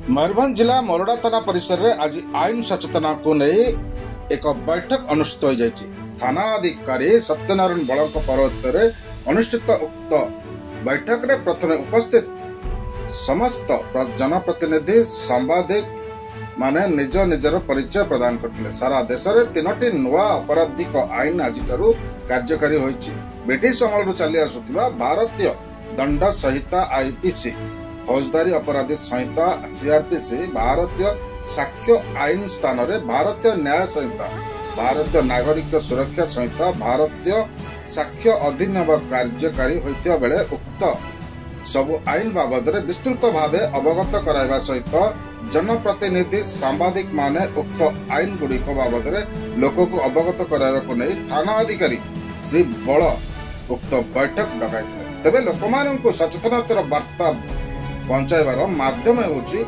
मयूरभंज जिला मोरडा थाना परिसर में आज आईन सचेतना को नहीं एक बैठक अनुष्ठित हो जाइए। थाना अधिकारी सत्यनारायण बल परोत्तर अनुष्ठित उक्त बैठक में प्रथम उपस्थित समस्त जनप्रतिनिधि सांबादिक माने निज निजर परिचय प्रदान करते। सारा देश में 3टी नुआ आपराधिक आईन आज कार्यकारी होइछि। ब्रिटिश अमल चली आसुथिबा भारतीय दंड संहिता आईपीसी, फौजदारी अपराधी संहिता सीआरपीसी, भारतीय साक्ष्य आईन स्थान में भारतीय न्याय संहिता, भारतीय नागरिक सुरक्षा संहिता, भारतीय साक्ष्य अधिनियम कार्यकारी होइतिबा बेले उक्त सबु आईन बाबद विस्तृत भाव अवगत कराइबा सहित जनप्रतिनिधि सांबादिक माने उक्त आईन गुड़िक बाबद लोक को अवगत कराइबा नहीं थाना अधिकारी श्री बल उक्त बैठक डकाई। तेबे लोक माननकु सचेतनतार वार्ता पहुंचाइबार माध्यम होछि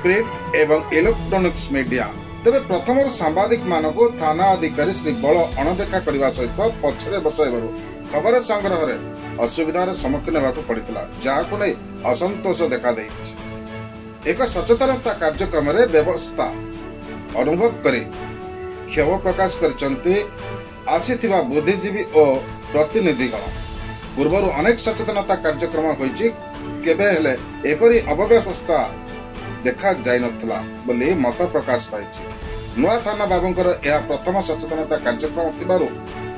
प्रिंट एवं इलेक्ट्रोनिक्स मीडिया। तेबे प्रथम सांबादिक मानक थाना अधिकारी श्री बल अणदेखा करने सहित पछरे बसाइबार खबर संग्रह में असुविधार सम्मुखीन होगा पड़ा, जहां नहीं असंतोष देखा देइछि। एक सचेतनता कार्यक्रम में व्यवस्था अनुभव करी क्षोभ प्रकाश करचंती आसीथिबा बुद्धिजीवी और प्रतिनिधिगण। पूर्व अनेक सचेतनता कार्यक्रम होइछि, केबे हेले एपरि अव्यवस्था देखा जाय नथला बोली मत प्रकाश पाइछि। नुआ थाना बाबूंकर यह प्रथम सचेतनता कार्यक्रम थिबारु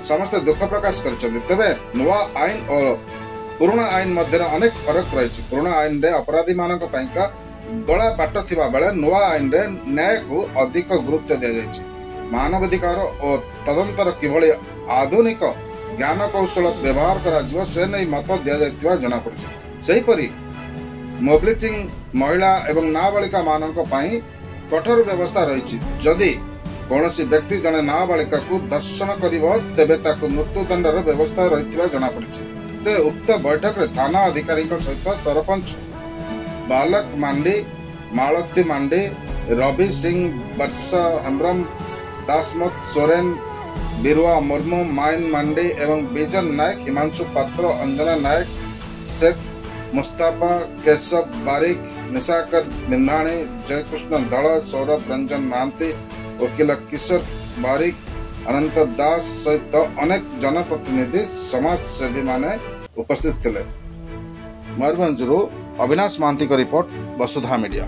समस्त दुख प्रकाश करछन्ति। तेबे नुआ आईन और पुराना आईन मध्य अनेक फरक रही। पुराना आईन रे अपराधी मानक पाइका गला बाट थिबा बेले नुआ आईन रे न्याय को अधिक गुरुत्व दिया जायछि। मानवाधिकार और तदंतर किभଳି आधुनिक ज्ञान कौशल व्यवहार करा जिवो से नै मत दिया जायतिबा जଣା पड़छि। सेही परि मोबिलिजिंग महिला एवं नाबालिका मानक पई कठोर व्यवस्था रही। जदि कौनसी व्यक्ति जने नाबालिका को दर्शन करिवो तेबे ताको मृत्युदंडर व्यवस्था रही जଣା पड़छि। ते उक्त बैठक रे थाना अधिकारी सहित सरपंच बालक मांडी, मालती मांडी, रवि सिंह, वर्षा हेम्ब्रम, दासमत सोरेन, बिरुआ मुर्मू, माइन मांडी एवं बिजन नायक, हिमांशु पात्र, अंजना नायक, शेख मुस्ताफा, केशव बारिक, निशाकर निंदाणी, जयकृष्ण दल, सौरभ रंजन महांती, वकील किशोर बारिक, अनंत दास सहित अनेक जनप्रतिनिधि समाजसेवी माने उपस्थित थिले। मयूरभंज अविनाश महांती को रिपोर्ट, वसुधा मीडिया।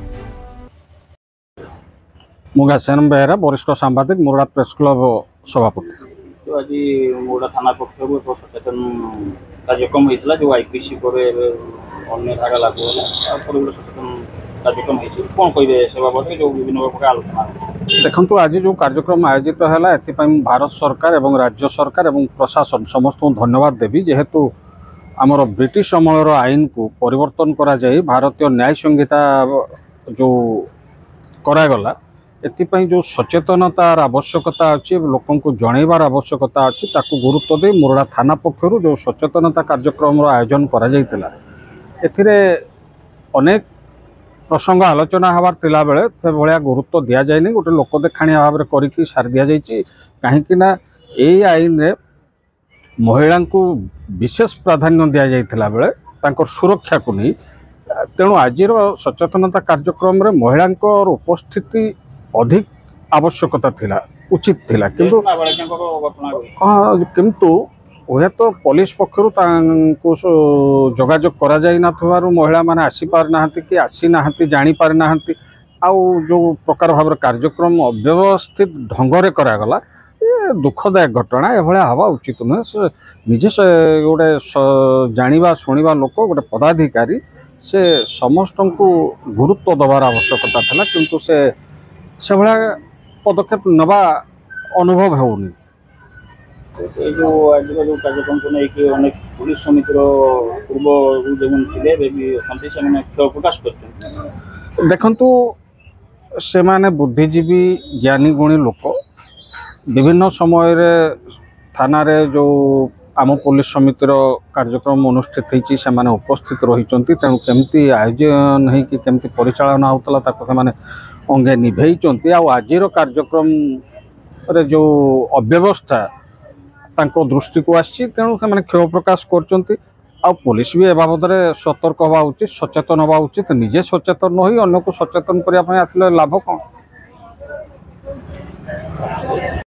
मुगा सेन बेहरा वरिष्ठ सांबादिक मोरडा प्रेस क्लब सभापति। तो आज मोरडा थाना पक्ष एक सचेतन कार्यक्रम होता जो आईपीसी पर अन्य धारा लागू है सचेतन कार्यक्रम कौन कहे से बाबद जो विभिन्न प्रकार आलोचना देखु। आज जो कार्यक्रम आयोजित है एथपाई भारत सरकार एवं राज्य सरकार एवं प्रशासन समस्त को धन्यवाद देवी, जेहेतु आमर ब्रिटिश अमलर आईन को परिवर्तन करा जाए भारतीय न्याय संहिता जो करागला एथिपाई जो सचेतनतार आवश्यकता अच्छी लोक को जनइबार आवश्यकता अच्छी ताकू गुरुत्व दे मोरडा थाना पक्षर जो सचेतनता कार्यक्रम आयोजन करा जायतिला। एथिरे अनेक प्रसंग आलोचना हबार तिला बेले से भलिया गुरुत्व दिया जायनि, गोटे लोक देखाणिया भाव में करिकी सार दिया जायछि। काहेकि ना एई आईन रे महिला को विशेष प्राधान्य दिया जायतिला बेले तांकर सुरक्षा को नहीं। तेणु आजिर सचेतनता कार्यक्रम रे महिलांकर उपस्थिति अधिक आवश्यकता थिला, उचित थिला, किंतु वह तो पुलिस पक्षर जोगाजोग करा जाई नथिबारु महिला माने आसी पार नाहंती कि आसी नाहंती जानी पार नाहंती। आउ जो प्रकार भाव कार्यक्रम अव्यवस्थित ढंगरे करागला ये दुखदायक घटना। एभलिया हवा उचित नुहे। से निजे से गोटे जानिबा शुणिबा लोक गोटे पदाधिकारी से समस्त को गुरुत्व दबार आवश्यकता था, किंतु से भाया पदक्षेप नवा अनुभव होनी। जो आज जो कार्यक्रम को लेकिन अनेक पुलिस समितिर पूर्व जो क्षोभ प्रकाश कर देखु से माने बुद्धिजीवी ज्ञानी गुणी लोक विभिन्न समय थाना रे जो आम पुलिस समितिर कार्यक्रम अनुष्ठित होती से माने उपस्थित रही। तेणु केमती आयोजन होती केमती परिचालना होता से अंगे निभेई। आजिर कार्यक्रम रे जो अव्यवस्था तांको दृष्टि को आसी, तेणु से क्षोभ प्रकाश कर ଆଉ ପୋଲିସ ବି ଏ ବାବଦରେ ସତର୍କ ହେବା ଉଚିତ, ସଚେତନ ହେବା ଉଚିତ। ନିଜେ ସଚେତନ ନ ହୋଇ ଅନ୍ୟକୁ ସଚେତନ କରିବା ପାଇଁ ଆସିଲେ ଲାଭ କ'ଣ?